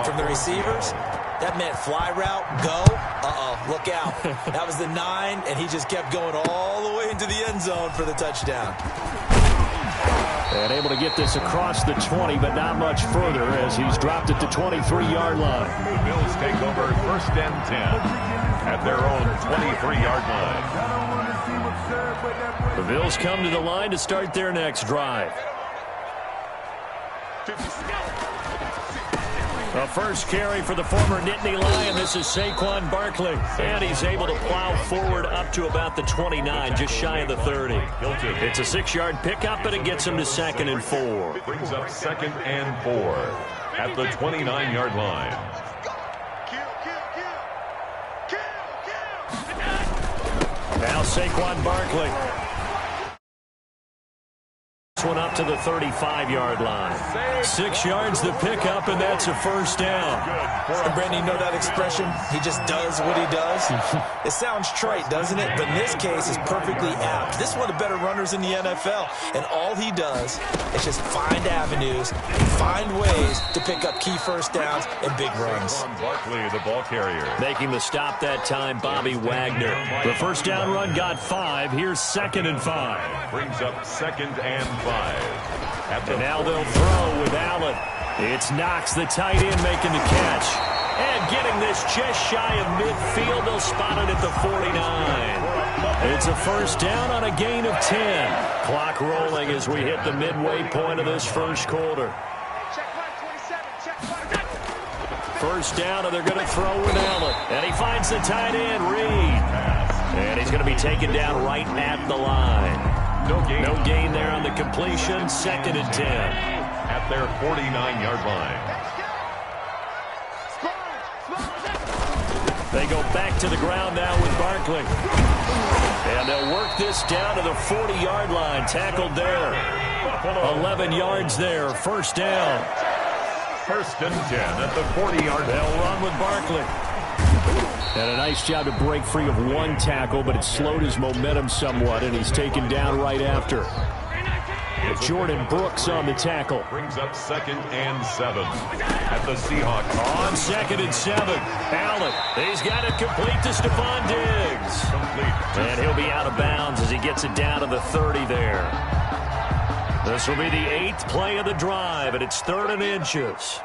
From the receivers, that meant fly route, go. Look out. That was the 9, and he just kept going all the way into the end zone for the touchdown. And able to get this across the 20, but not much further as he's dropped at the 23-yard line. The Bills take over 1st and 10 at their own 23-yard line. The Bills come to the line to start their next drive. The first carry for the former Nittany Lion. This is Saquon Barkley. And he's able to plow forward up to about the 29, just shy of the 30. It's a 6-yard pickup, and it gets him to 2nd and 4. Brings up 2nd and 4 at the 29-yard line. Now Saquon Barkley. This one up to the 35-yard line. 6 yards the pickup, and that's a 1st down. And Brandon, you know that expression? He just does what he does. It sounds trite, doesn't it? But in this case, it's perfectly apt. This is one of the better runners in the NFL, and all he does is just find avenues, find ways to pick up key 1st downs and big runs. Barkley, the ball carrier. Making the stop that time, Bobby Wagner. The 1st down run got 5. Here's 2nd and 5. Brings up 2nd and 5. And now they'll throw with Allen. It's Knox, the tight end, making the catch. And getting this just shy of midfield. They'll spot it at the 49. It's a 1st down on a gain of 10. Clock rolling as we hit the midway point of this 1st quarter. 1st down, and they're going to throw with Allen. And he finds the tight end, Reed. And he's going to be taken down right at the line. No gain there on the completion. 2nd and 10. At their 49-yard line. They go back to the ground now with Barkley. And they'll work this down to the 40-yard line. Tackled there. 11 yards there. 1st down. 1st and 10 at the 40-yard line. They'll run with Barkley. And a nice job to break free of 1 tackle, but it slowed his momentum somewhat, and he's taken down right after. Jordan Brooks on the tackle. Brings up 2nd and 7 at the Seahawks. On 2nd and 7. Allen, he's got it complete to Stephon Diggs. And he'll be out of bounds as he gets it down to the 30 there. This will be the 8th play of the drive, and it's 3rd and inches.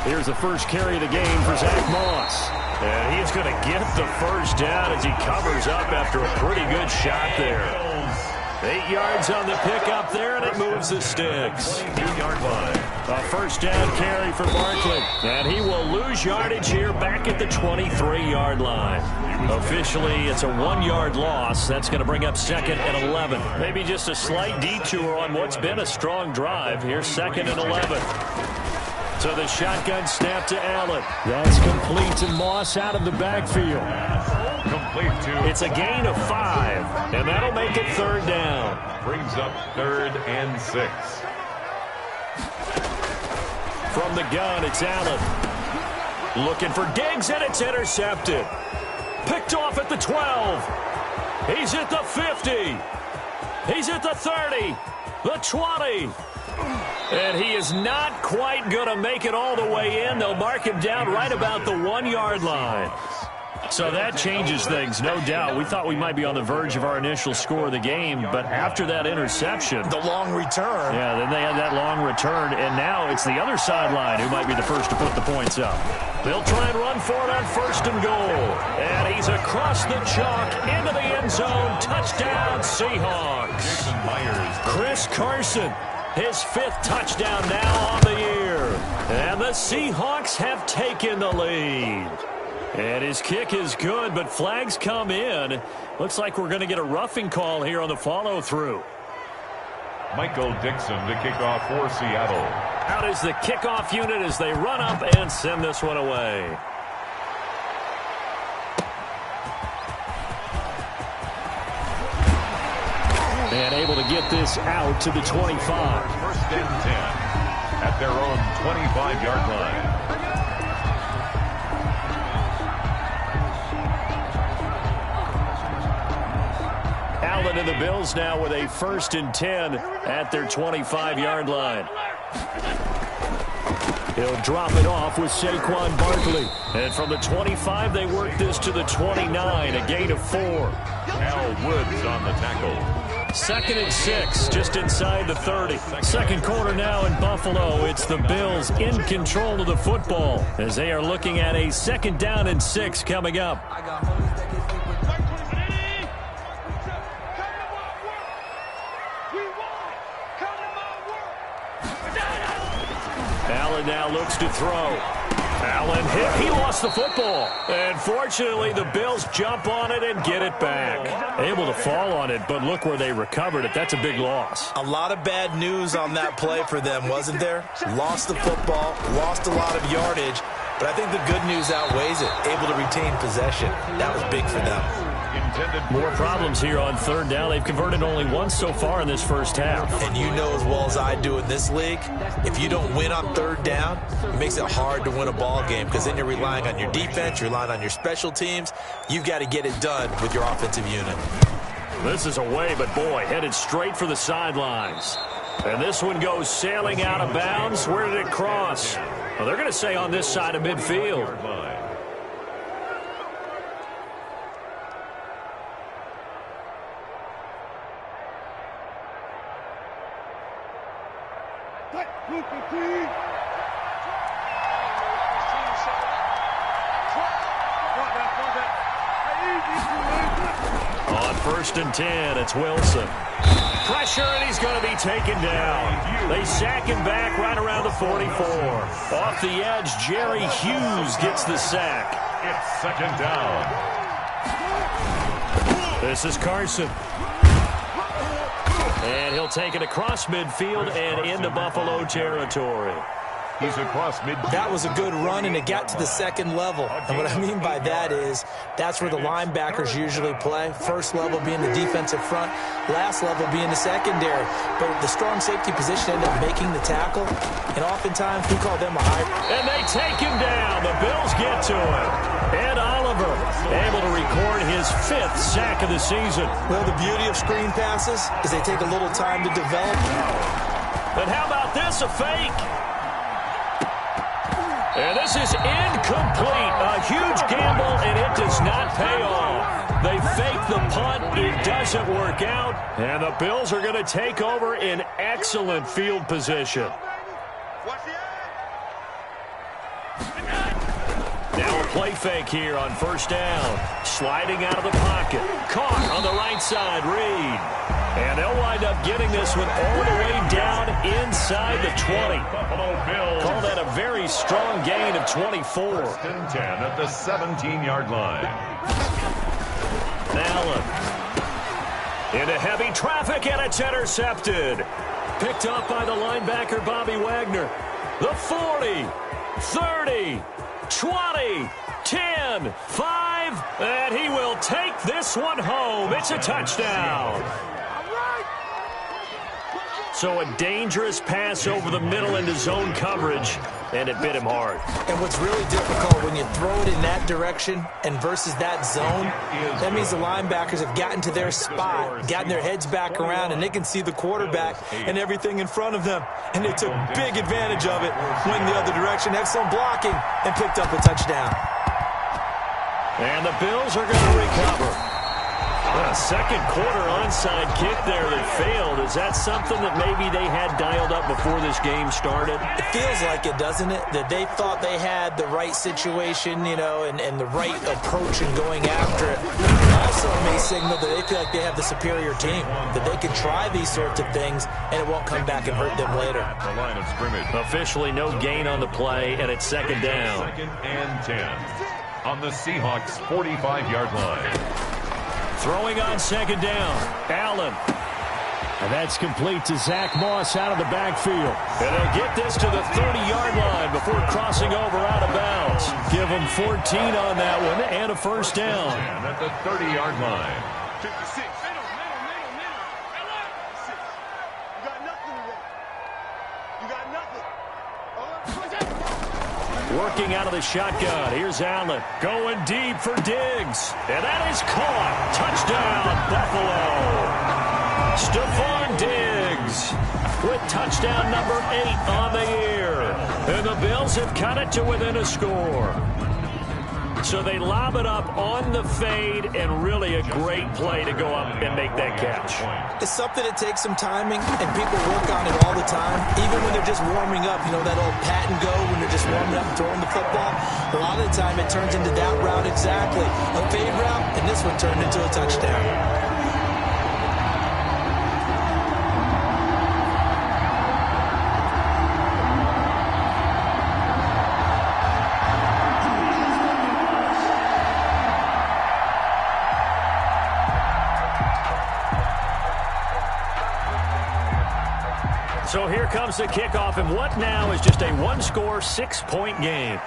Here's the first carry of the game for Zach Moss. And he's going to get the 1st down as he covers up after a pretty good shot there. 8 yards on the pickup there, and it moves the sticks. 2-yard line. A 1st down carry for Barkley. And he will lose yardage here back at the 23-yard line. Officially, it's a 1-yard loss. That's going to bring up 2nd and 11. Maybe just a slight detour on what's been a strong drive. Here's 2nd and 11. So the shotgun snap to Allen. That's complete, and Moss out of the backfield. Complete to. It's a gain of 5, and that'll make it 3rd down. Brings up 3rd and 6. From the gun, it's Allen. Looking for Diggs, and it's intercepted. Picked off at the 12. He's at the 50. He's at the 30. The 20. And he is not quite going to make it all the way in. They'll mark him down right about the 1-yard line. So that changes things, no doubt. We thought we might be on the verge of our initial score of the game, but after that interception. The long return. Yeah, then they had that long return, and now it's the other sideline who might be the first to put the points up. They'll try and run for it on 1st and goal. And he's across the chalk into the end zone. Touchdown, Seahawks. Chris Carson. His 5th touchdown now on the year. And the Seahawks have taken the lead. And his kick is good, but flags come in. Looks like we're going to get a roughing call here on the follow-through. Michael Dixon to kick off for Seattle. Out is the kickoff unit as they run up and send this one away. And able to get this out to the 25. 1st and 10 at their own 25-yard line. Allen and the Bills now with a 1st and 10 at their 25-yard line. He'll drop it off with Saquon Barkley. And from the 25, they work this to the 29, a gain of 4. Al Woods on the tackle. 2nd and 6, just inside the 30. Second quarter now in Buffalo. It's the Bills in control of the football as they are looking at a 2nd down and 6 coming up. Allen now looks to throw. Allen hit. He lost the football. And fortunately, the Bills jump on it and get it back. Able to fall on it, but look where they recovered it. That's a big loss. A lot of bad news on that play for them, wasn't there? Lost the football, lost a lot of yardage, but I think the good news outweighs it. Able to retain possession. That was big for them. More problems here on 3rd down. They've converted only once so far in this first half. And you know as well as I do in this league, if you don't win on 3rd down, it makes it hard to win a ball game because then you're relying on your defense, you're relying on your special teams. You've got to get it done with your offensive unit. This is away, but boy, headed straight for the sidelines. And this one goes sailing out of bounds. Where did it cross? Well, they're going to say on this side of midfield. On 1st and 10, it's Wilson. Pressure, and he's going to be taken down. They sack him back right around the 44. Off the edge, Jerry Hughes gets the sack. It's 2nd down. This is Carson. And he'll take it across midfield and into Buffalo territory. He's across midfield. That was a good run, and it got to the 2nd level. And what I mean by that is that's where the linebackers usually play. First level being the defensive front, last level being the secondary. But the strong safety position ended up making the tackle, and oftentimes we call them a hybrid. And they take him down. The Bills get to him. Ed Oliver able to record his 5th sack of the season. Well, the beauty of screen passes is they take a little time to develop. But how about this, a fake? And this is incomplete. A huge gamble, and it does not pay off. They fake the punt. It doesn't work out. And the Bills are going to take over in excellent field position. Now a play fake here on 1st down. Sliding out of the pocket. Caught on the right side, Reed. And they'll wind up getting this one all the way down inside the 20. Call that a very strong gain of 24. 1st and 10 at the 17-yard line. Allen into heavy traffic, and it's intercepted. Picked up by the linebacker, Bobby Wagner. The 40, 30, 20, 10, 5, and he will take this one home. It's a touchdown. So a dangerous pass over the middle into zone coverage, and it bit him hard. And what's really difficult when you throw it in that direction and versus that zone, that means the linebackers have gotten to their spot, gotten their heads back around, and they can see the quarterback and everything in front of them. And they took big advantage of it, went the other direction, excellent blocking, and picked up a touchdown. And the Bills are going to recover. A 2nd quarter onside kick there that failed. Is that something that maybe they had dialed up before this game started? It feels like it, doesn't it? That they thought they had the right situation, you know, and the right approach in going after it. Also may signal that they feel like they have the superior team, that they can try these sorts of things, and it won't come back and hurt them later. The line of scrimmage. Officially no gain on the play, and it's 2nd down. 2nd and 10 on the Seahawks' 45-yard line. Throwing on 2nd down, Allen. And that's complete to Zach Moss out of the backfield. And they'll get this to the 30-yard line before crossing over out of bounds. Give them 14 on that one and a 1st down. And at the 30-yard line. 56. Middle. You got nothing today. You got nothing. Working out of the shotgun. Here's Allen. Going deep for Diggs. And that is caught. Touchdown, Buffalo. Stephon Diggs with touchdown number 8 on the year. And the Bills have cut it to within a score. So they lob it up on the fade, and really a great play to go up and make that catch. It's something that takes some timing, and people work on it all the time. Even when they're just warming up, you know, that old pat and go when they're just warming up and throwing the football. A lot of the time it turns into that route exactly. A fade route, and this one turned into a touchdown. So here comes the kickoff, and what now is just a one-score, 6-point game.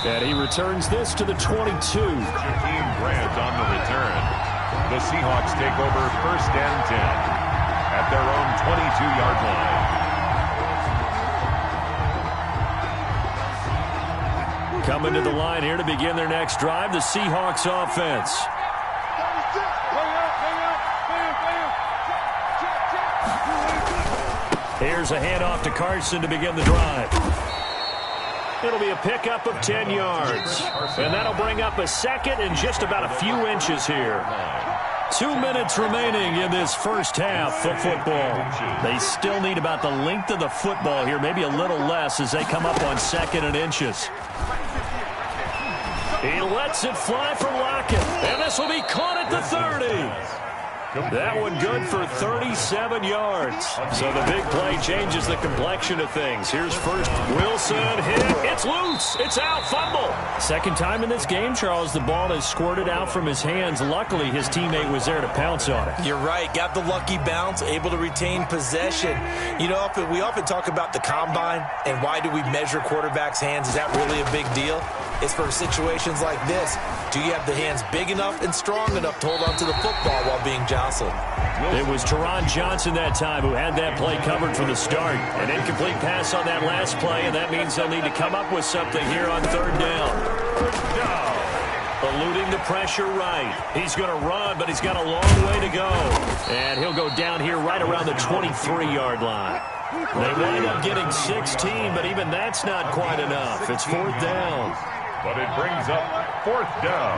And he returns this to the 22. Team Grant on the return. The Seahawks take over 1st and 10 at their own 22-yard line. Coming to the line here to begin their next drive, the Seahawks offense. Here's a handoff to Carson to begin the drive. It'll be a pickup of 10 yards. And that'll bring up a second and just about a few inches here. 2 minutes remaining in this first half of football. They still need about the length of the football here, maybe a little less as they come up on 2nd and inches. He lets it fly from Lockett, and this will be caught at the 30. That one good for 37 yards. So the big play changes the complexion of things. Here's first Wilson hit. It's loose. It's out. Fumble. Second time in this game, Charles, the ball has squirted out from his hands. Luckily, his teammate was there to pounce on it. You're right. Got the lucky bounce, able to retain possession. You know, we often talk about the combine and why do we measure quarterbacks' hands. Is that really a big deal? It's for situations like this. Do you have the hands big enough and strong enough to hold on to the football while being jostled? It was Teron Johnson that time who had that play covered from the start. An incomplete pass on that last play, and that means they'll need to come up with something here on 3rd down. Eluding the pressure right. He's going to run, but he's got a long way to go. And he'll go down here right around the 23-yard line. They wind up getting 16, but even that's not quite enough. It's 4th down. But it brings up 4th down.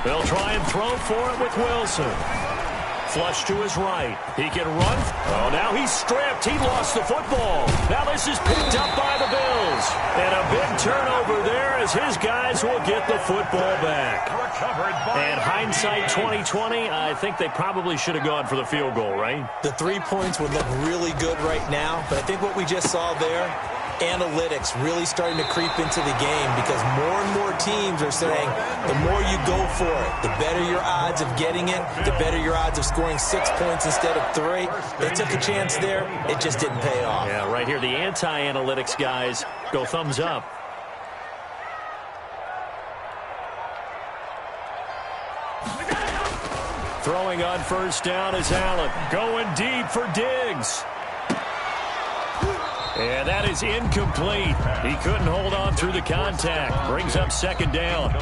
They'll try and throw for it with Wilson. Flush to his right. He can run. Oh, now he's stripped. He lost the football. Now this is picked up by the Bills. And a big turnover there as his guys will get the football back. And hindsight 2020, I think they probably should have gone for the field goal, right? The 3 points would look really good right now, but I think what we just saw there, analytics really starting to creep into the game because more and more teams are saying the more you go for it, the better your odds of getting it, the better your odds of scoring 6 points instead of 3. They took a chance there. It just didn't pay off. Yeah, right here, the anti-analytics guys go thumbs up. Throwing on 1st down is Allen. Going deep for Diggs. And that is incomplete. He couldn't hold on through the contact. Brings up 2nd down.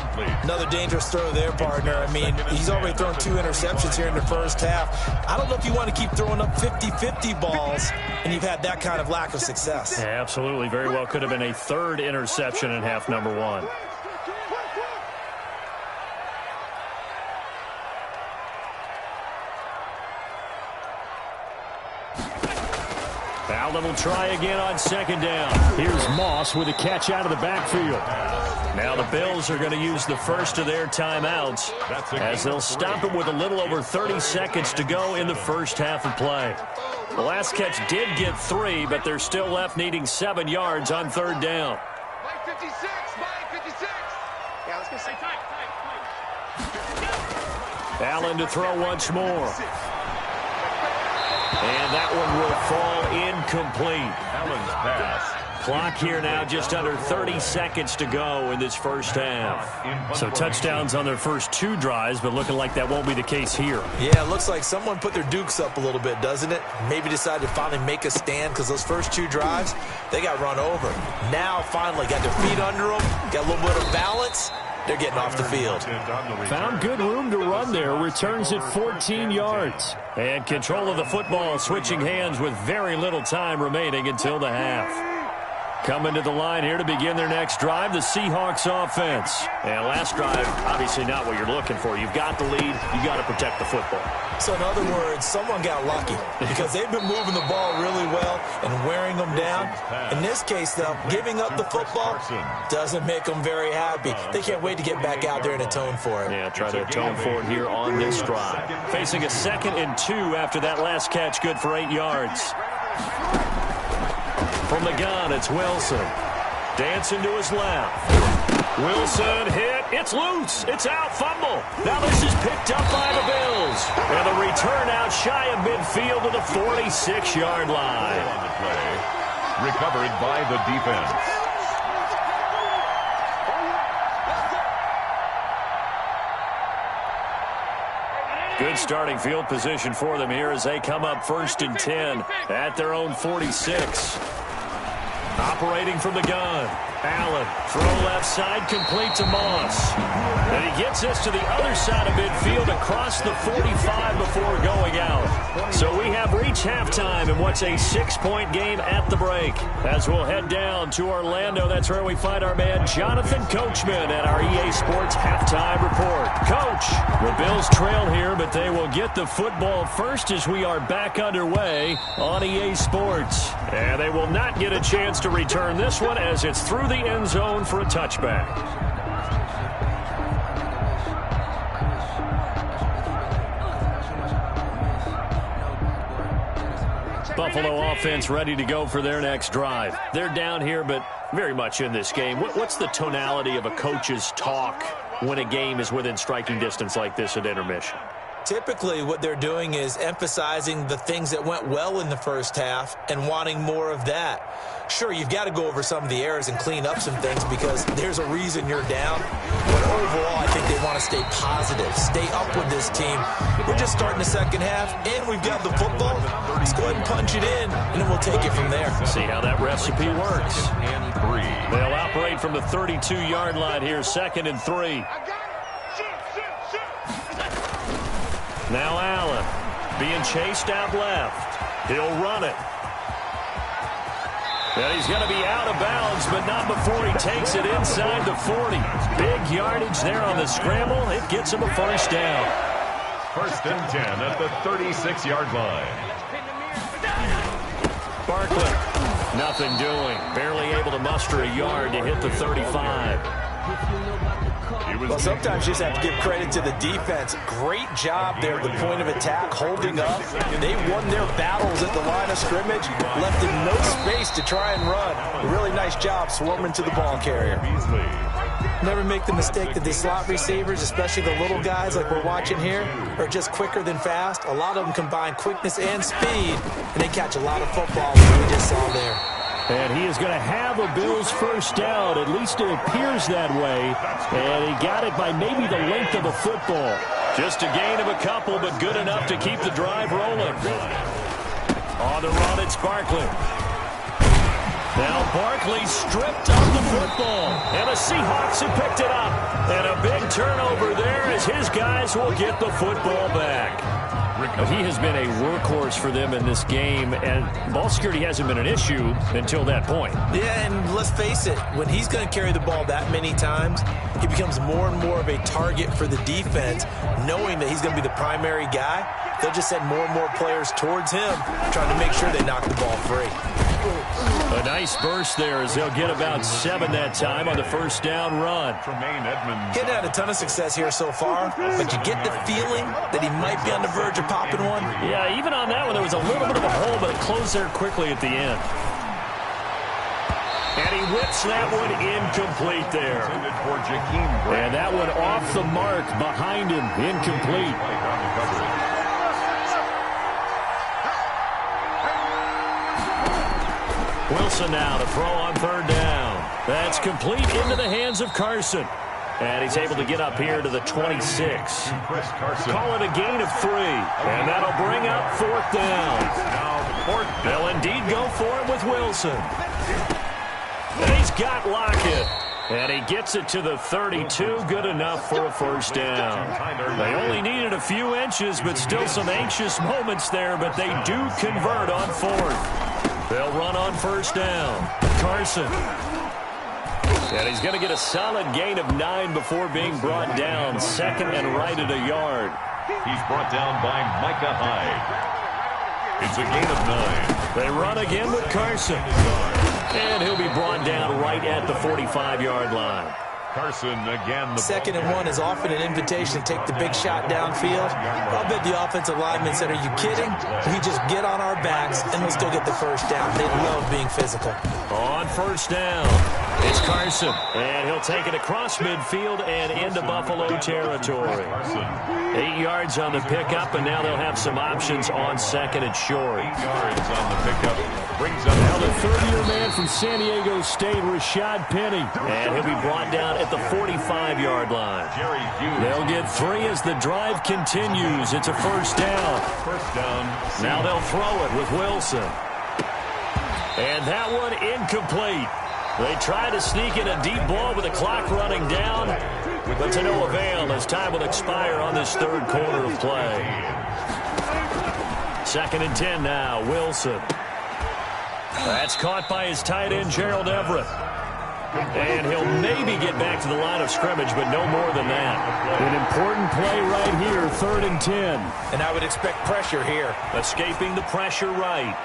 Another dangerous throw there, partner. I mean, he's already thrown 2 interceptions here in the first half. I don't know if you want to keep throwing up 50-50 balls, and you've had that kind of lack of success. Yeah, absolutely. Very well could have been a 3rd interception in half number 1. Allen will try again on 2nd down. Here's Moss with a catch out of the backfield. Now the Bills are going to use the first of their timeouts as they'll stop it with a little over 30 seconds to go in the first half of play. The last catch did get 3, but they're still left needing 7 yards on 3rd down. Mike 56, Mike 56. Yeah, let's go say tight. Allen to throw once more. And that one will fall incomplete. Allen's pass. Clock here now, just under 30 seconds to go in this first half. So touchdowns on their first 2 drives, but looking like that won't be the case here. Yeah, it looks like someone put their dukes up a little bit, doesn't it? Maybe decided to finally make a stand because those first 2 drives, they got run over. Now, finally, got their feet under them, got a little bit of balance, they're getting off the field. Found good room to run there. Returns it 14 yards. And control of the football, switching hands with very little time remaining until the half. Coming to the line here to begin their next drive, the Seahawks offense. And last drive, obviously not what you're looking for. You've got the lead. You've got to protect the football. So in other words, someone got lucky because they've been moving the ball really well and wearing them down. In this case, though, giving up the football doesn't make them very happy. They can't wait to get back out there and atone for it. Yeah, try to atone for it here on this drive. Facing a 2nd and 2 after that last catch, good for 8 yards. From the gun, it's Wilson. Dancing to his left. Wilson hit. It's loose. It's out. Fumble. Now this is picked up by the Bills. And the return out shy of midfield to the 46-yard line. On the play. Recovered by the defense. Good starting field position for them here as they come up 1st and 10 at their own 46. Operating from the gun. Allen, throw left side, complete to Moss. And he gets us to the other side of midfield across the 45 before going out. So we have reached halftime in what's a 6-point game at the break. As we'll head down to Orlando, that's where we find our man Jonathan Coachman at our EA Sports Halftime Report. Coach, the Bills trail here, but they will get the football first as we are back underway on EA Sports. And they will not get a chance to return this one as it's through the end zone for a touchback. Buffalo offense ready to go for their next drive. They're down here, but very much in this game. What's the tonality of a coach's talk when a game is within striking distance like this at intermission? Typically, what they're doing is emphasizing the things that went well in the first half and wanting more of that. Sure, you've got to go over some of the errors and clean up some things because there's a reason you're down. But overall, I think they want to stay positive, stay up with this team. We're just starting the second half, and we've got the football. Let's go ahead and punch it in, and then we'll take it from there. See how that recipe works. They'll operate from the 32-yard line here, 2nd and 3. Now Allen being chased out left. He'll run it. And he's going to be out of bounds, but not before he takes it inside the 40. Big yardage there on the scramble. It gets him a first down. 1st and 10 at the 36-yard line. Barkley, nothing doing. Barely able to muster a yard to hit the 35. Well, sometimes you just have to give credit to the defense. Great job there at the point of attack, holding up. They won their battles at the line of scrimmage, left them no space to try and run. A really nice job swarming to the ball carrier. Never make the mistake that the slot receivers, especially the little guys like we're watching here, are just quicker than fast. A lot of them combine quickness and speed, and they catch a lot of footballs as we just saw there. And he is going to have a Bills first down. At least it appears that way. And he got it by maybe the length of a football. Just a gain of a couple, but good enough to keep the drive rolling. On the run, it's Barkley. Now Barkley stripped of the football. And the Seahawks have picked it up. And a big turnover there as his guys will get the football back. But he has been a workhorse for them in this game, and ball security hasn't been an issue until that point. Yeah, and let's face it, when he's going to carry the ball that many times, he becomes more and more of a target for the defense, knowing that he's going to be the primary guy. They'll just send more and more players towards him, trying to make sure they knock the ball free. A nice burst there as they'll get about 7 that time on the first down run. He's had a ton of success here so far, but you get the feeling that he might be on the verge of popping one. Yeah, even on that one, there was a little bit of a hole, but it closed there quickly at the end. And he whips that one incomplete there. And that one off the mark behind him, incomplete. Wilson now to throw on 3rd down. That's complete into the hands of Carson. And he's able to get up here to the 26. Call it a gain of 3. And that'll bring up 4th down. They'll indeed go for it with Wilson. And he's got Lockett. And he gets it to the 32. Good enough for a first down. They only needed a few inches, but still some anxious moments there, but they do convert on fourth. They'll run on first down. Carson. And he's going to get a solid gain of 9 before being brought down. Second and right at a yard. He's brought down by Micah Hyde. It's a gain of 9. They run again with Carson. And he'll be brought down right at the 45-yard line. Carson again. The second and 1 is often an invitation to take the big shot downfield. I'll bet the offensive lineman said, are you kidding? We just get on our backs and we'll still get the first down. They love being physical. On first down, it's Carson. And he'll take it across midfield and into Buffalo territory. 8 yards on the pickup, and now they'll have some options on second and short. 8 yards on the pickup. Brings up now the third-year man from San Diego State, Rashad Penny. And he'll be brought down at the 45-yard line. They'll get 3 as the drive continues. It's a first down. First down. Now they'll throw it with Wilson. And that one incomplete. They try to sneak in a deep ball with the clock running down, but to no avail as time will expire on this third quarter of play. Second and 10 now, Wilson. That's caught by his tight end, Gerald Everett. And he'll maybe get back to the line of scrimmage, but no more than that. An important play right here, third and 10. And I would expect pressure here. Escaping the pressure right.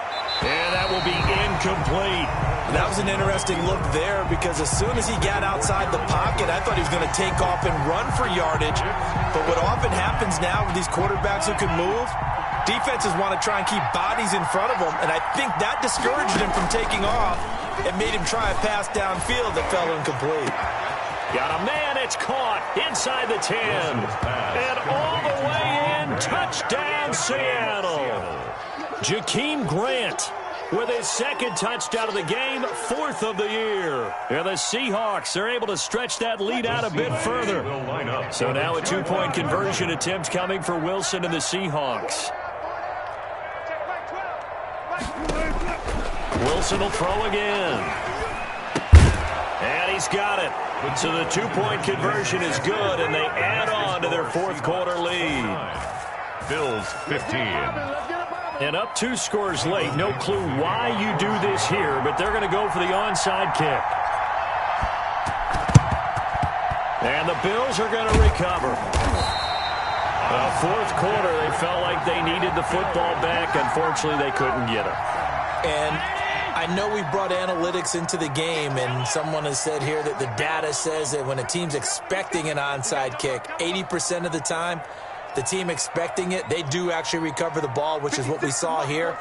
And that will be incomplete. That was an interesting look there because as soon as he got outside the pocket, I thought he was going to take off and run for yardage. But what often happens now with these quarterbacks who can move, defenses want to try and keep bodies in front of them, and I think that discouraged him from taking off and made him try a pass downfield that fell incomplete. Got a man, it's caught inside the 10. And all the way in, touchdown Seattle. Jakeem Grant with his second touchdown of the game, 4th of the year. And the Seahawks are able to stretch that lead out a bit further. So now a 2-point conversion attempt coming for Wilson and the Seahawks. Wilson will throw again. And he's got it. So the 2-point conversion is good, and they add on to their fourth quarter lead. Bills 15. And up 2 scores late. No clue why you do this here, but they're going to go for the onside kick. And the Bills are going to recover. Fourth quarter, they felt like they needed the football back. Unfortunately, they couldn't get it. And I know we brought analytics into the game, and someone has said here that the data says that when a team's expecting an onside kick, 80% of the time, the team expecting it, they do actually recover the ball, which is what we saw here.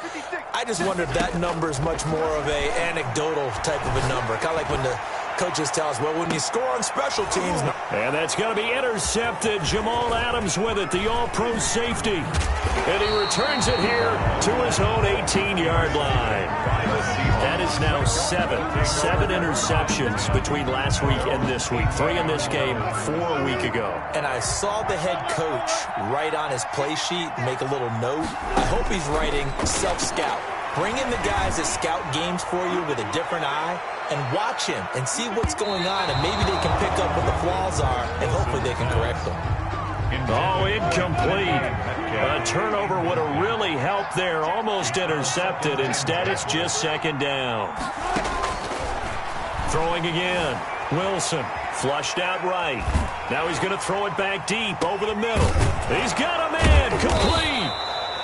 I just wonder if that number is much more of a anecdotal type of a number. Kind of like when the coaches tell us, well, when you score on special teams. And that's going to be intercepted. Jamal Adams with it, the all-pro safety. And he returns it here to his own 18-yard line. That is now 7 interceptions between last week and this week. 3 in this game, 4 a week ago. And I saw the head coach write on his play sheet, make a little note. I hope he's writing self-scout. Bring in the guys that scout games for you with a different eye and watch him and see what's going on, and maybe they can pick up what the flaws are, and hopefully they can correct them. Oh, incomplete. A turnover would have really helped there. Almost intercepted. Instead, it's just second down. Throwing again. Wilson flushed out right. Now he's going to throw it back deep over the middle. He's got a man. Complete.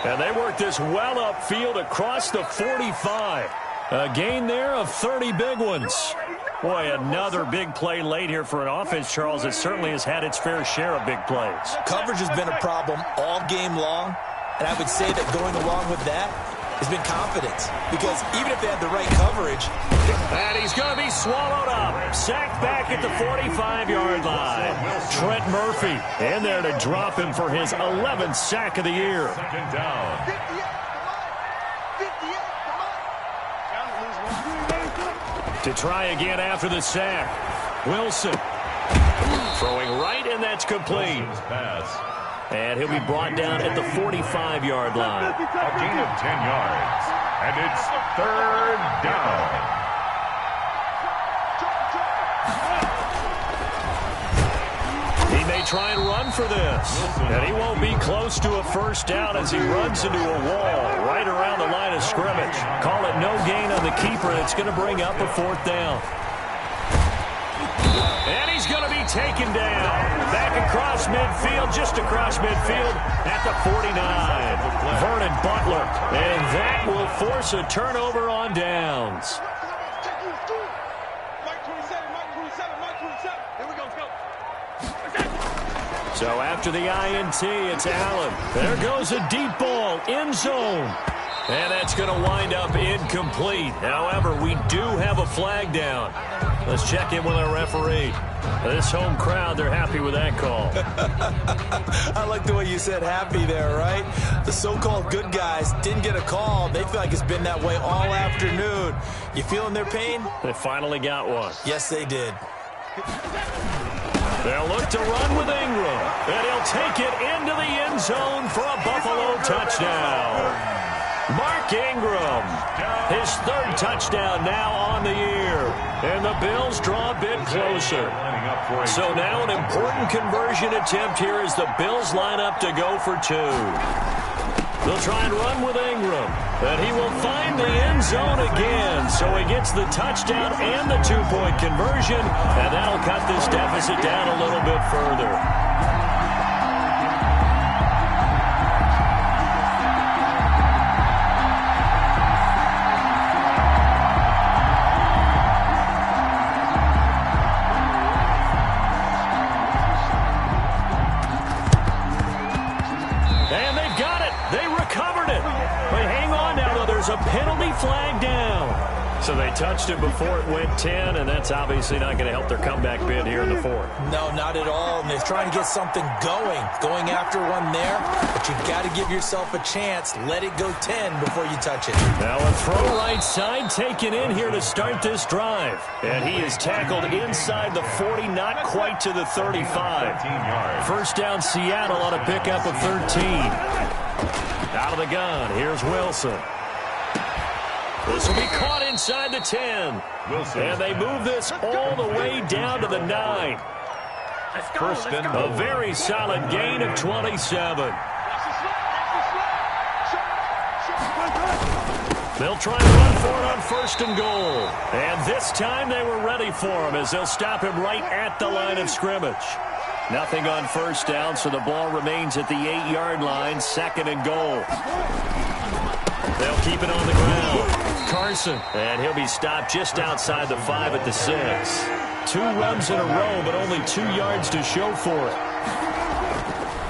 And they work this well upfield across the 45. A gain there of 30 big ones. Boy, another big play late here for an offense, Charles, that certainly has had its fair share of big plays. Coverage has been a problem all game long, and I would say that going along with that has been confidence, because even if they had the right coverage. And he's going to be swallowed up. Sacked back at the 45-yard line. Trent Murphy in there to drop him for his 11th sack of the year. Second down. To try again after the sack. Wilson throwing right, and that's complete. And he'll be brought down at the 45-yard line. A gain of 10 yards. And it's third down. He may try and run for this. And he won't be close to a first down as he runs into a wall right around the line of scrimmage. Call it no gain on the keeper. It's going to bring up a fourth down. And he's going to be taken down. Back across midfield, just across midfield at the 49. Vernon Butler. And that will force a turnover on downs. So after the INT, it's Allen. There goes a deep ball, end zone. And that's going to wind up incomplete. However, we do have a flag down. Let's check in with our referee. This home crowd, they're happy with that call. I like the way you said happy there, right? The so-called good guys didn't get a call. They feel like it's been that way all afternoon. You feeling their pain? They finally got one. Yes, they did. They'll look to run with Ingram. And he'll take it into the end zone for a Buffalo touchdown. Mark Ingram, his third touchdown now on the year. And the Bills draw a bit closer. So now an important conversion attempt here as the Bills line up to go for two. They'll try and run with Ingram. And he will find the end zone again. So he gets the touchdown and the two-point conversion. And that'll cut this deficit down a little bit further. A penalty flag down. So they touched it before it went 10, and that's obviously not going to help their comeback bid here in the fourth. No, not at all. And they're trying to get something going after one there. But you've got to give yourself a chance. Let it go 10 before you touch it. Now a throw right side taken in here to start this drive. And he is tackled inside the 40, not quite to the 35. First down Seattle on a pickup of 13. Out of the gun, here's Wilson. This will be caught inside the 10. And they move this all the way down to the 9. A very solid gain of 27. They'll try and run for it on first and goal. And this time they were ready for him as they'll stop him right at the line of scrimmage. Nothing on first down, so the ball remains at the 8-yard line, second and goal. They'll keep it on the ground. Carson, and he'll be stopped just outside the 5 at the 6. 2 runs in a row, but only 2 yards to show for it.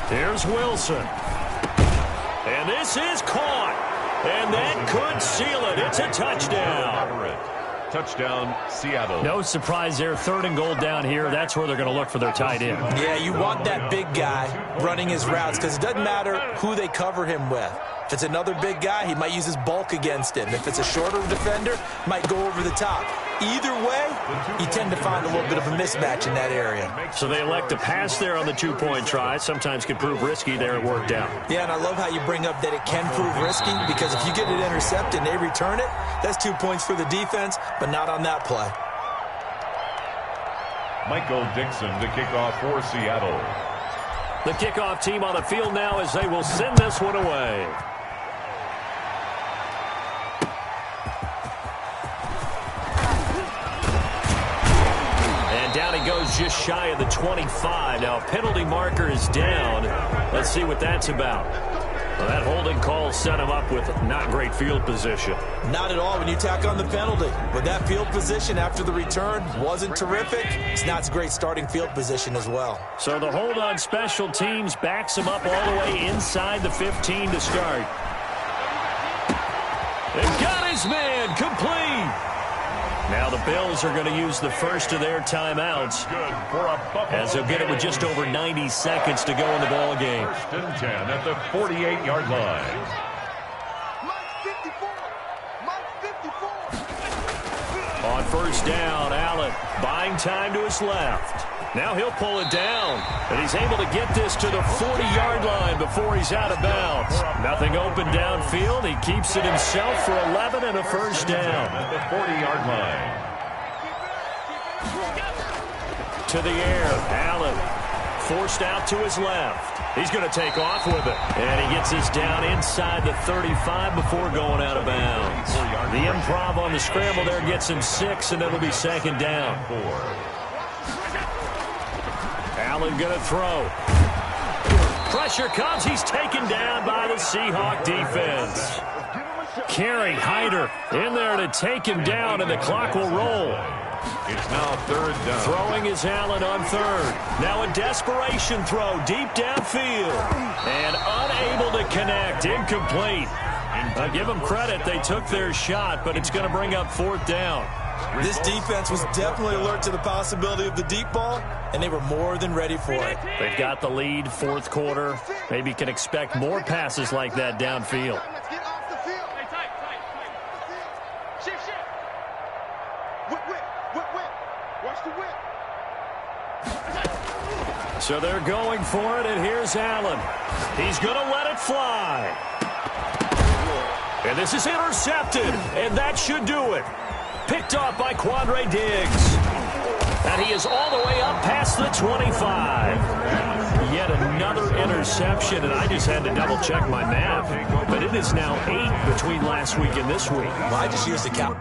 Here's Wilson. And this is caught. And that could seal it. It's a touchdown. Touchdown, Seattle. No surprise there. Third and goal down here. That's where they're going to look for their tight end. Yeah, you want that big guy running his routes because it doesn't matter who they cover him with. If it's another big guy, he might use his bulk against him. If it's a shorter defender, he might go over the top. Either way, you tend to find a little bit of a mismatch in that area. So they elect to pass there on the two-point try. Sometimes can prove risky. There it worked out. Yeah, and I love how you bring up that it can prove risky because if you get it intercepted and they return it, that's 2 points for the defense, but not on that play. Michael Dixon, the kickoff for Seattle. The kickoff team on the field now as they will send this one away. Down he goes just shy of the 25. Now a penalty marker is down. Let's see what that's about. Well, that holding call set him up with not great field position. Not at all when you tack on the penalty. But that field position after the return wasn't terrific. It's not a great starting field position as well. So the hold on special teams backs him up all the way inside the 15 to start. They've got his man complete. Now the Bills are going to use the first of their timeouts as they'll get it with just over 90 seconds to go in the ball game. First and 10 at the 48-yard line. On first down, Allen buying time to his left. Now he'll pull it down, and he's able to get this to the 40-yard line before he's out of bounds. Nothing open downfield. He keeps it himself for 11 and a first down. At the 40-yard line. To the air, Allen forced out to his left. He's going to take off with it. And he gets this down inside the 35 before going out of bounds. The improv on the scramble there gets him 6, and it'll be second down. Allen going to throw. Pressure comes. He's taken down by the Seahawk defense. Carey Hyder in there to take him down, and the clock will roll. It's now third down. Throwing is Allen on third. Now a desperation throw deep downfield. And unable to connect. Incomplete. I'll give them credit. They took their shot, but it's going to bring up fourth down. This defense was definitely alert to the possibility of the deep ball, and they were more than ready for it. They've got the lead, fourth quarter. Maybe can expect more passes like that downfield. Let's get off the field. Hey, tight. Shift. Whip. Watch the whip. So they're going for it, and here's Allen. He's going to let it fly. And this is intercepted, and that should do it. Picked off by Quandre Diggs. And he is all the way up past the 25. Yet another interception, and I just had to double-check my math. But it is now 8 between last week and this week. Well, I just used the count.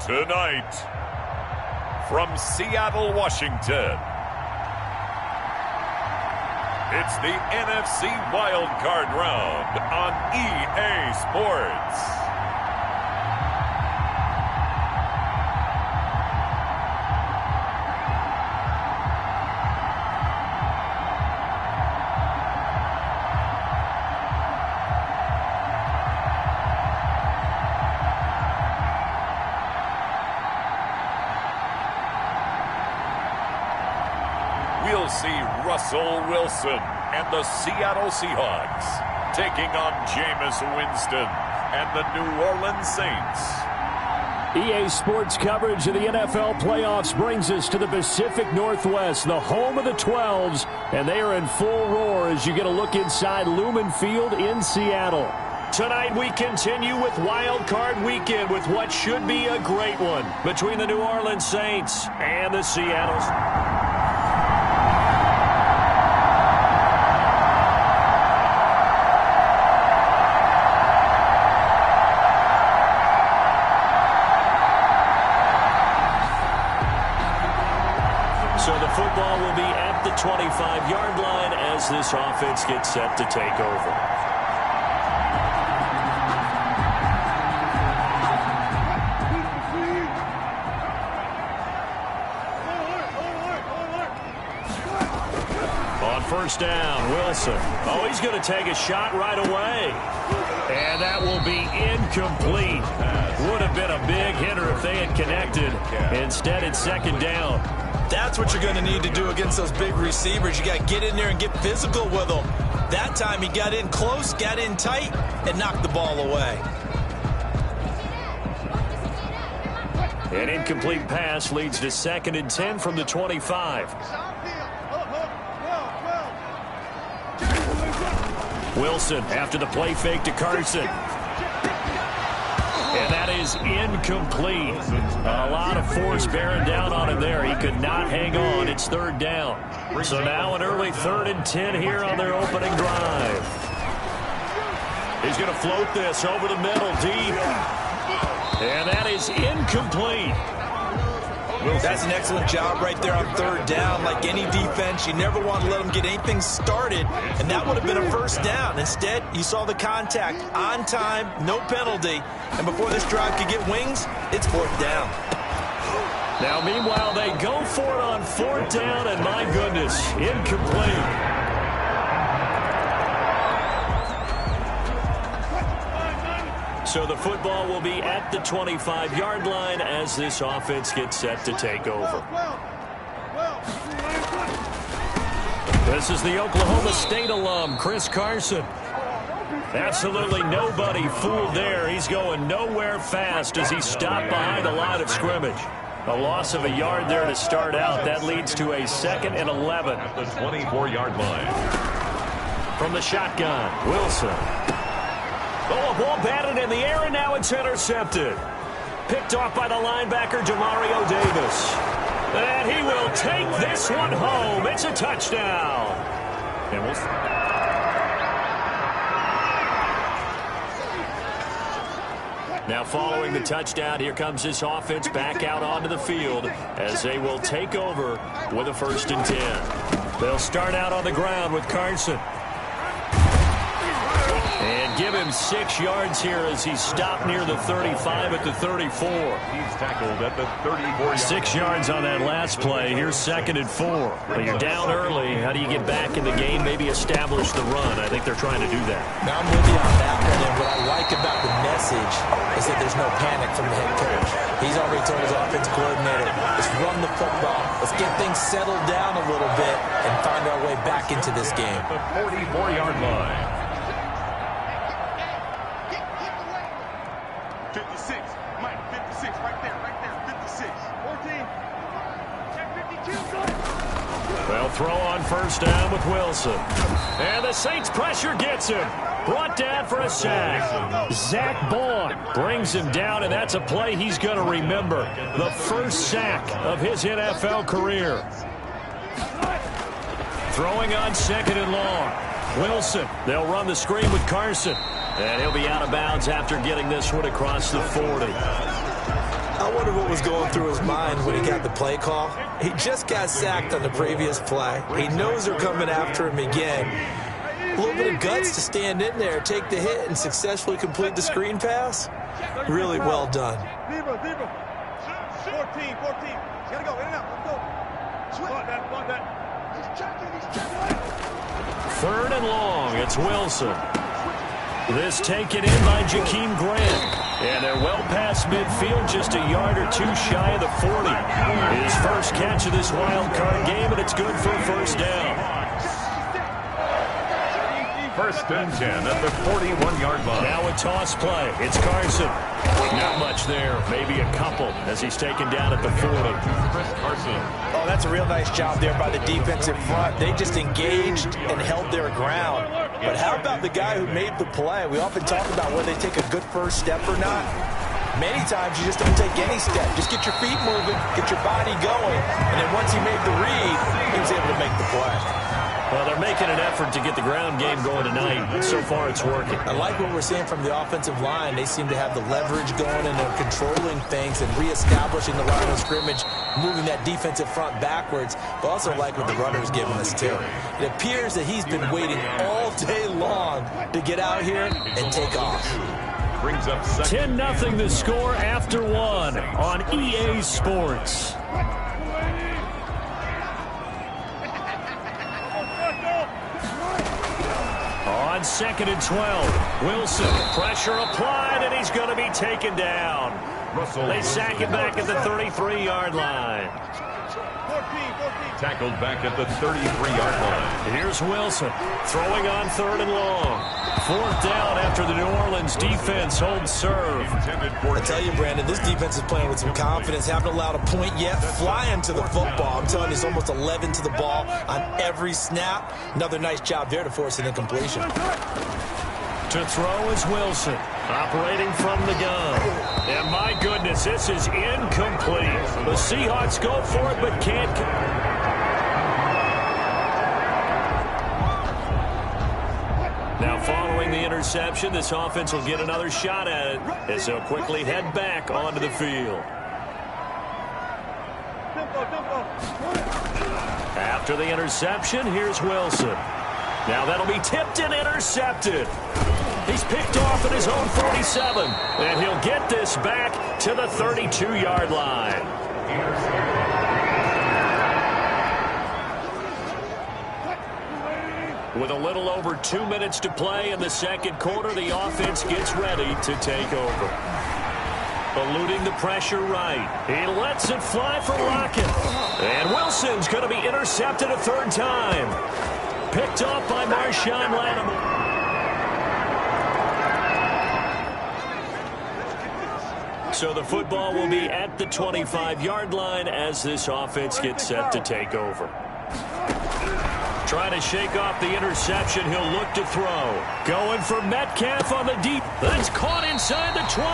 Tonight, from Seattle, Washington, it's the NFC Wild Card Round on EA Sports. We'll see Russell Wilson and the Seattle Seahawks taking on Jameis Winston and the New Orleans Saints. EA Sports coverage of the NFL playoffs brings us to the Pacific Northwest, the home of the 12s, and they are in full roar as you get a look inside Lumen Field in Seattle. Tonight we continue with Wild Card Weekend with what should be a great one between the New Orleans Saints and the Seattle. So the football will be at the 25-yard line as this offense gets set to take over. On first down, Wilson. Oh, he's going to take a shot right away. And that will be incomplete. Would have been a big hitter if they had connected. Instead, it's second down. That's what you're going to need to do against those big receivers. You got to get in there and get physical with them. That time he got in close, got in tight, and knocked the ball away. An incomplete pass leads to 2nd and 10 from the 25. Wilson after the play fake to Carson. And that is incomplete. A lot of force bearing down on him there. He could not hang on. It's third down. So now an early 3rd and 10 here on their opening drive. He's going to float this over the middle deep. And that is incomplete. That's an excellent job right there on third down. Like any defense, you never want to let them get anything started, and that would have been a first down. Instead, you saw the contact on time, no penalty, and before this drive could get wings, it's 4th down. Now, meanwhile, they go for it on 4th down, and my goodness, incomplete. So the football will be at the 25-yard line as this offense gets set to take over. This is the Oklahoma State alum, Chris Carson. Absolutely nobody fooled there. He's going nowhere fast as he stopped behind the line of scrimmage. A loss of a yard there to start out. That leads to a 2nd and 11. At the 24-yard line. From the shotgun, Wilson. Oh, a ball batted in the air, and now it's intercepted. Picked off by the linebacker, Demario Davis. And he will take this one home. It's a touchdown. And now following the touchdown, here comes this offense back out onto the field as they will take over with a 1st and 10. They'll start out on the ground with Carson. And give him 6 yards here as he stopped near the 35 at the 34. He's tackled at the 34-yard. 6 yards on that last play. Here's 2nd and 4. But you're down early. How do you get back in the game? Maybe establish the run. I think they're trying to do that. Now, I'm with you on that one, and what I like about the message is that there's no panic from the head coach. He's already told his offense coordinator, let's run the football. Let's get things settled down a little bit and find our way back into this game. The 44-yard line. 56, Mike, 56, right there, 56. 14. Check 52. Well, throw on first down with Wilson. And the Saints pressure gets him. Brought down for a sack. Zach Bond brings him down, and that's a play he's going to remember. The first sack of his NFL career. Throwing on 2nd and long. Wilson, they'll run the screen with Carson. And he'll be out of bounds after getting this one across the 40. I I wonder what was going through his mind when he got the play call. He just got sacked on the previous play. He knows they're coming after him again. A little bit of guts to stand in there, take the hit, and successfully complete the screen pass. Really well done. 14. Gotta go, in and out, let's go. Block that. He's checking. 3rd and long, it's Wilson. This taken in by Jakeem Grant. And they're well past midfield, just a yard or two shy of the 40. His first catch of this wild card game, and it's good for a first down. 1st and 10 at the 41-yard line. Now a toss play. It's Carson. Not much there, maybe a couple, as he's taken down at the 40. Chris Carson. Oh, that's a real nice job there by the defensive front. They just engaged and held their ground. But how about the guy who made the play? We often talk about whether they take a good first step or not. Many times you just don't take any step. Just get your feet moving, get your body going, and then once he made the read, he was able to make the play. Well, they're making an effort to get the ground game going tonight. So far, it's working. I like what we're seeing from the offensive line. They seem to have the leverage going, and they're controlling things and reestablishing the line of scrimmage, moving that defensive front backwards. But also like what the runner's giving us, too. It appears that he's been waiting all day long to get out here and take off. Brings up 10-0 the score after 1 on EA Sports. On 2nd and 12, Wilson, pressure applied, and he's going to be taken down. They sack him back at the 33-yard line. 14. Tackled back at the 33-yard line. Here's Wilson, throwing on 3rd and long. 4th down after the New Orleans defense holds serve. I tell you, Brandon, this defense is playing with some confidence. Haven't allowed a point yet. Flying to the football. I'm telling you, it's almost 11 to the ball on every snap. Another nice job there to force an incompletion. To throw is Wilson, operating from the gun. And my goodness, this is incomplete. The Seahawks go for it, but can't. Now, following the interception, this offense will get another shot at it as they'll quickly head back onto the field. After the interception, here's Wilson. Now that'll be tipped and intercepted. He's picked off at his own 47, and he'll get this back to the 32-yard line. With a little over 2 minutes to play in the second quarter, the offense gets ready to take over. Eluding the pressure right. He lets it fly for Lockett. And Wilson's going to be intercepted a 3rd time. Picked off by Marshawn Lattimore. So the football will be at the 25-yard line as this offense gets set to take over. Trying to shake off the interception. He'll look to throw. Going for Metcalf on the deep. That's caught inside the 20.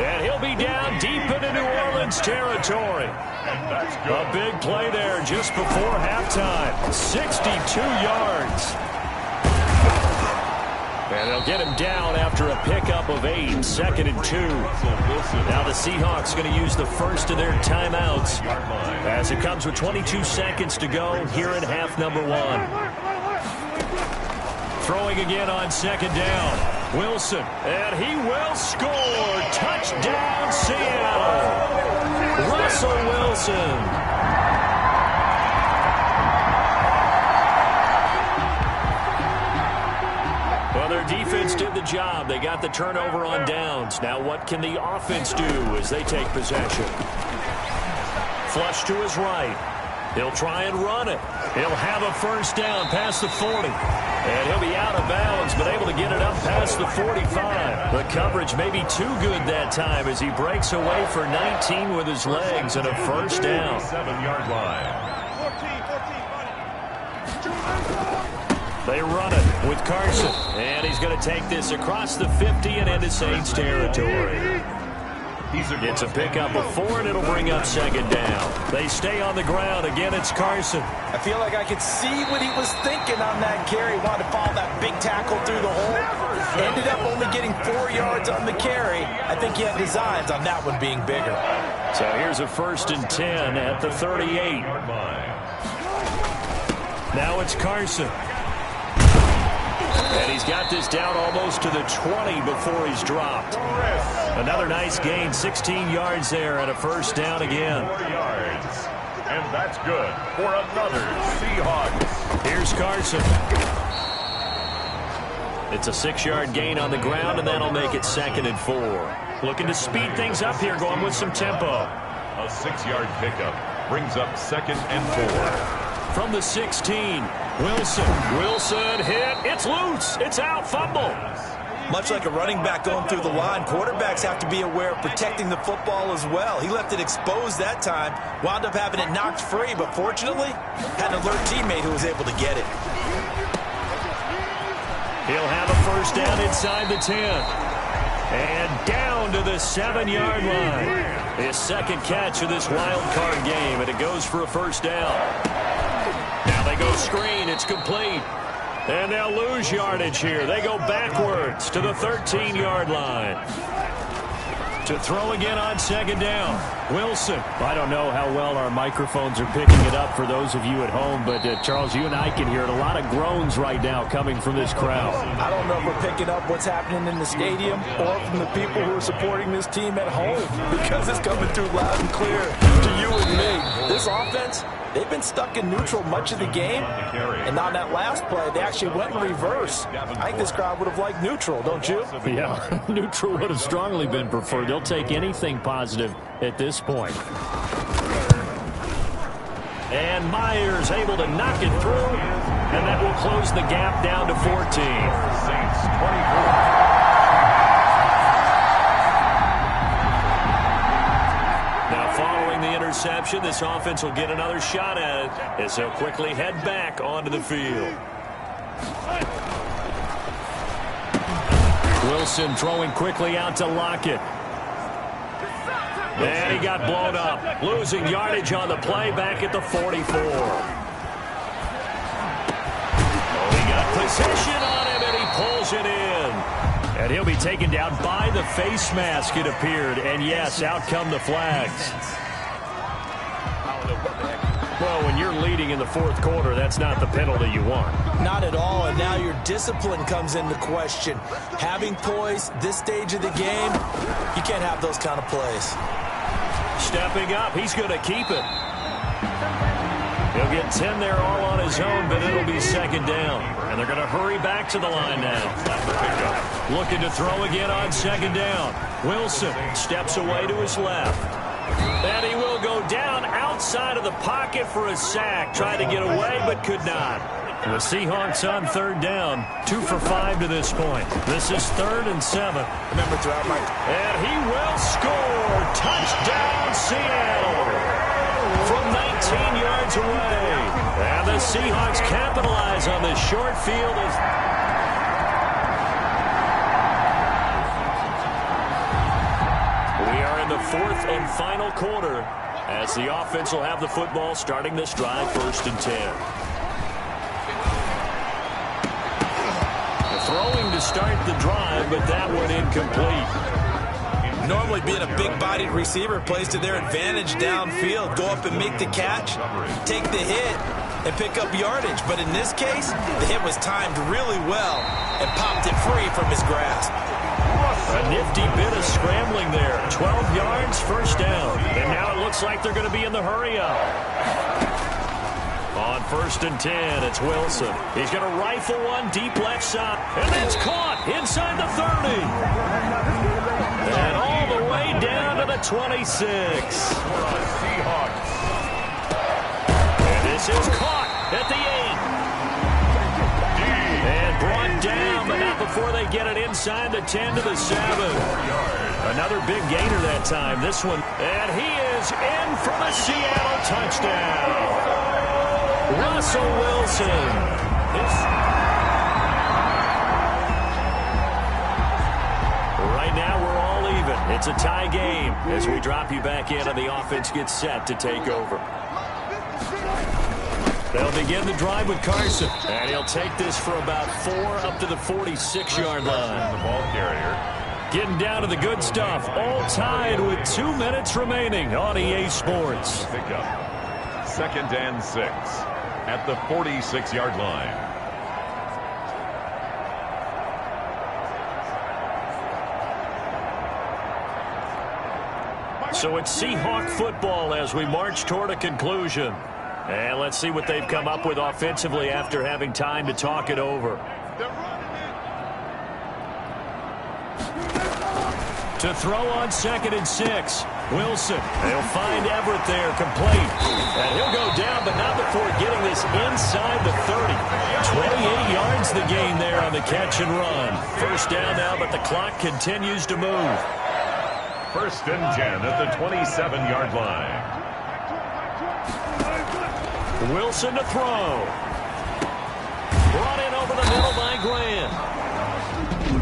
And he'll be down deep into New Orleans territory. A big play there just before halftime. 62 yards. And they'll get him down after a pickup of 8. 2nd and 2. Now the Seahawks going to use the first of their timeouts as it comes with 22 seconds to go here in half number 1. Throwing again on 2nd down. Wilson, and he will score. Touchdown, Seattle. Russell Wilson. Well, their defense did the job. They got the turnover on downs. Now what can the offense do as they take possession? Flush to his right. He'll try and run it. He'll have a first down past the 40. And he'll be out of bounds, but able to get it up past the 45. The coverage may be too good that time as he breaks away for 19 with his legs and a first down. 7-yard line. 14. They run it with Carson. And he's going to take this across the 50 and into Saints territory. It's a pickup of 4, and it'll bring up 2nd down. They stay on the ground. Again, it's Carson. I feel like I could see what he was thinking on that carry. He wanted to follow that big tackle through the hole. Ended up only getting 4 yards on the carry. I think he had designs on that one being bigger. So here's a 1st and 10 at the 38. Now it's Carson. And he's got this down almost to the 20 before he's dropped. Another nice gain, 16 yards there, and a 1st down again. 4 yards. And that's good for another Seahawks. Here's Carson. It's a 6-yard gain on the ground, and that'll make it 2nd and 4. Looking to speed things up here, going with some tempo. A 6-yard pickup brings up 2nd and 4. From the 16, Wilson hit. It's loose. It's out. Fumble. Much like a running back going through the line, quarterbacks have to be aware of protecting the football as well. He left it exposed that time, wound up having it knocked free, but fortunately, had an alert teammate who was able to get it. He'll have a 1st down inside the 10. And down to the 7-yard line. His 2nd catch of this wild card game, and it goes for a 1st down. Now they go screen. It's complete. And they'll lose yardage here. They go backwards to the 13-yard line. To throw again on 2nd down. Wilson. I don't know how well our microphones are picking it up for those of you at home, but Charles, you and I can hear it. A lot of groans right now coming from this crowd. I don't know if we're picking up what's happening in the stadium or from the people who are supporting this team at home, because it's coming through loud and clear to you and me. This offense, they've been stuck in neutral much of the game, and on that last play, they actually went in reverse. I think this crowd would have liked neutral, don't you? Yeah, neutral would have strongly been preferred. They'll take anything positive at this point. And Myers able to knock it through, and that will close the gap down to 14. Saints 24. Now following the interception, this offense will get another shot at it as they'll quickly head back onto the field. Wilson throwing quickly out to Lockett. And he got blown up. Losing yardage on the play back at the 44. Oh, he got possession on him, and he pulls it in. And he'll be taken down by the face mask, it appeared. And, yes, out come the flags. Well, when you're leading in the 4th quarter, that's not the penalty you want. Not at all, and now your discipline comes into question. Having poise this stage of the game, you can't have those kind of plays. Stepping up, he's going to keep it. He'll get 10 there all on his own, but it'll be 2nd down. And they're going to hurry back to the line now. Looking to throw again on 2nd down. Wilson steps away to his left. And he will go down outside of the pocket for a sack. Tried to get away, but could not. The Seahawks on 3rd down. 2 for 5 to this point. This is 3rd and 7. Remember throughout my... And he will score. Touchdown, Seattle. From 19 yards away. And the Seahawks capitalize on this short field. We are in the 4th and final quarter as the offense will have the football starting this drive 1st and 10. Throwing to start the drive, but that one incomplete. Normally being a big-bodied receiver plays to their advantage downfield. Go up and make the catch, take the hit, and pick up yardage. But in this case, the hit was timed really well and popped it free from his grasp. A nifty bit of scrambling there. 12 yards, 1st down. And now it looks like they're going to be in the hurry-up. On 1st and 10, it's Wilson. He's going to rifle one deep left side. And that's caught inside the 30. And all the way down to the 26. And this is caught at the 8. And brought down, but not before they get it inside the 10 to the 7. Another big gainer that time. This one. And he is in for the Seattle touchdown. Russell Wilson. Right now we're all even. It's a tie game as we drop you back in and the offense gets set to take over. They'll begin the drive with Carson. And he'll take this for about 4 up to the 46-yard line. The ball carrier. Getting down to the good stuff. All tied with 2 minutes remaining on EA Sports. Pickup. 2nd and 6 at the 46-yard line. So it's Seahawk football as we march toward a conclusion. And let's see what they've come up with offensively after having time to talk it over. To throw on 2nd and 6. Wilson. They'll find Everett there, complete. And he'll go down, but not before getting this inside the 30. 28 yards the gain there on the catch and run. 1st down now, but the clock continues to move. 1st and 10 at the 27-yard line. Wilson to throw. Brought in over the middle by Grant.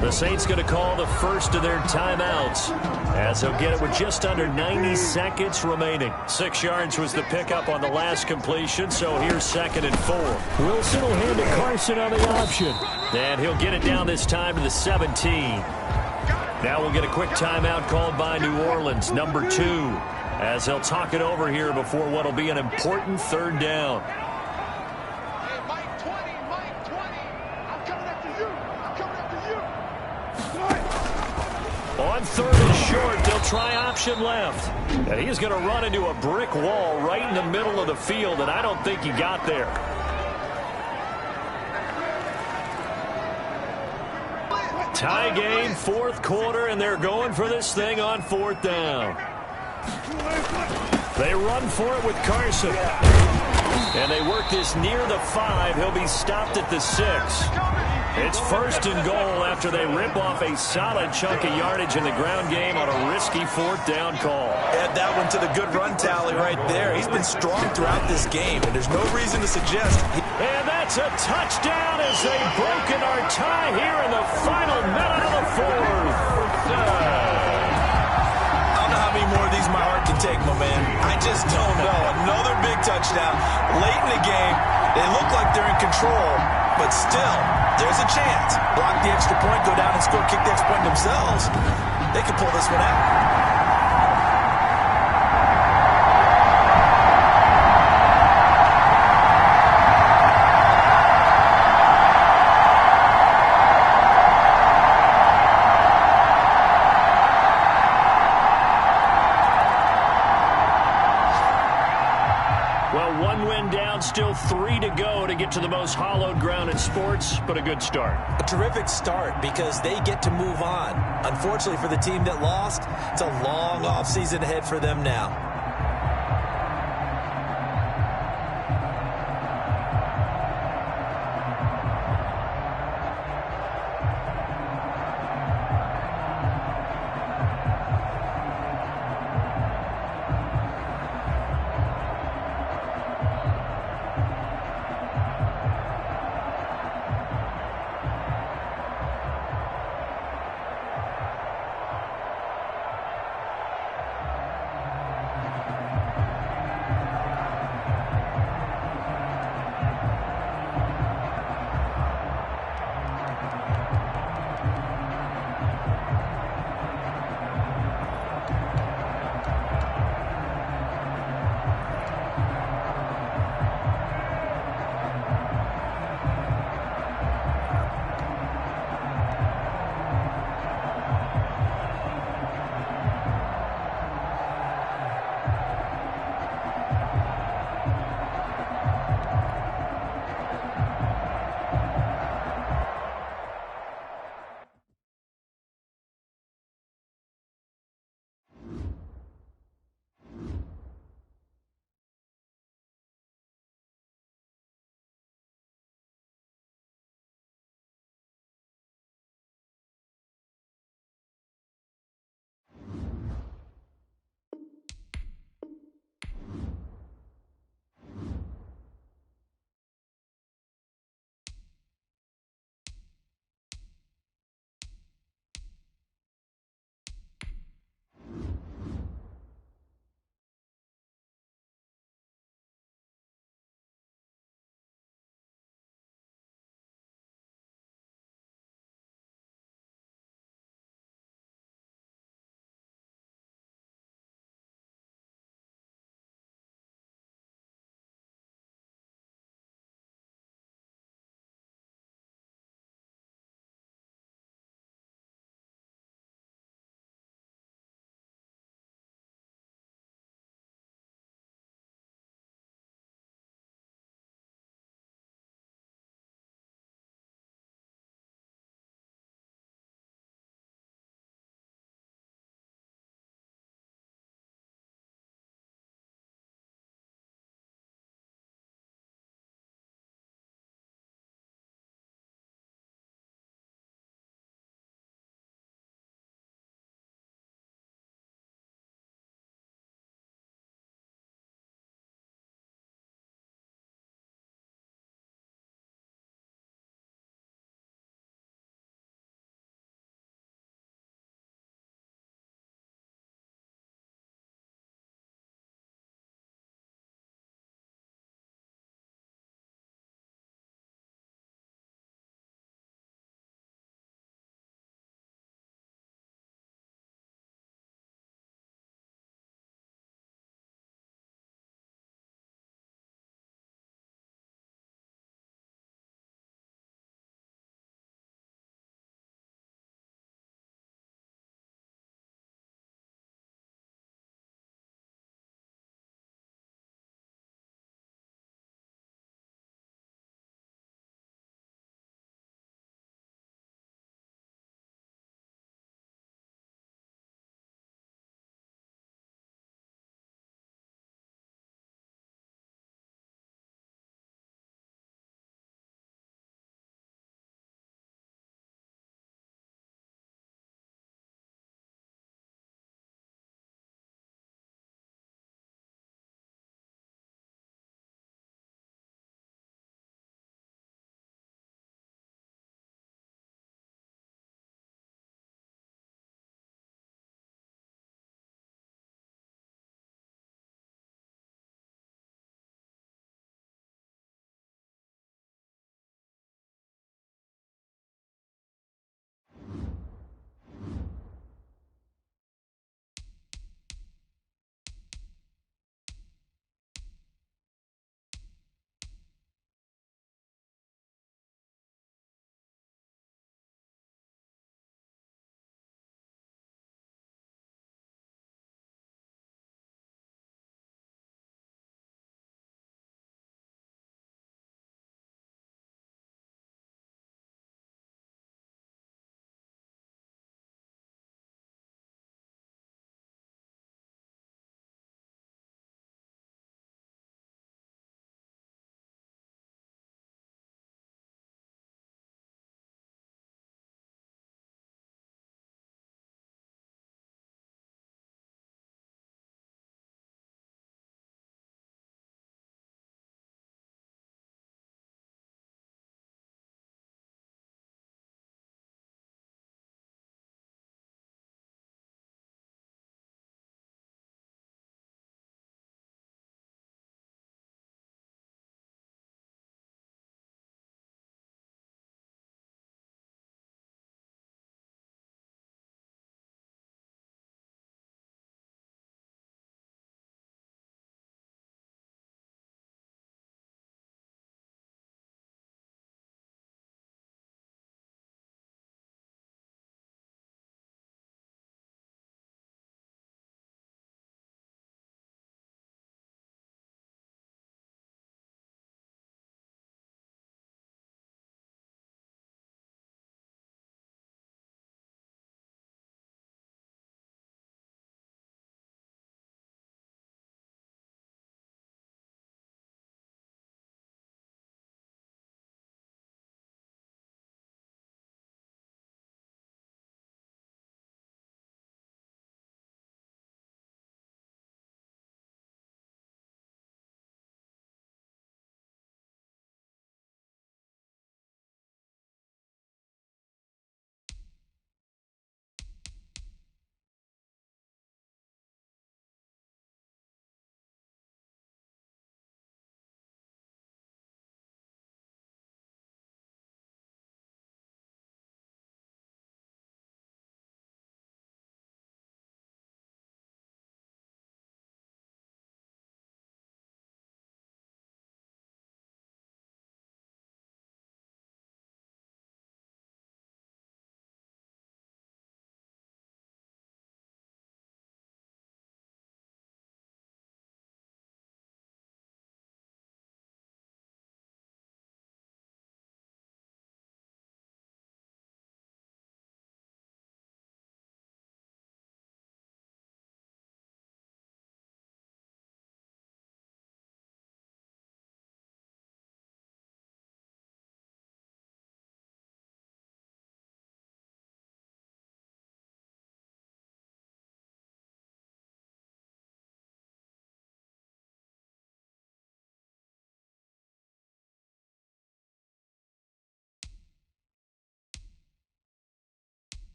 The Saints going to call the first of their timeouts as they'll get it with just under 90 seconds remaining. 6 yards was the pickup on the last completion, so here's 2nd and 4. Wilson will hand to Carson on the option. And he'll get it down this time to the 17. Now we'll get a quick timeout called by New Orleans, number 2, as they'll talk it over here before what will be an important 3rd down. Hey, Mike 20, Mike 20. I'm coming after you. I'm coming after you. On 3rd and short, they'll try option left. And he's going to run into a brick wall right in the middle of the field, and I don't think he got there. Tie game, 4th quarter, and they're going for this thing on 4th down. They run for it with Carson. And they work this near the 5. He'll be stopped at the 6. It's 1st and goal after they rip off a solid chunk of yardage in the ground game on a risky 4th down call. Add that one to the good run tally right there. He's been strong throughout this game, and there's no reason to suggest. And that's a touchdown as they've broken our tie here in the final minute of the 4th. I don't know how many more of these my heart can take, my man. I just don't know. Another big touchdown. Late in the game, they look like they're in control, but still, there's a chance. Block the extra point, go down and score, kick the extra point themselves. They can pull this one out. Still 3 to go to get to the most hallowed ground in sports, but a good start. A terrific start because they get to move on. Unfortunately for the team that lost, it's a long offseason ahead for them now.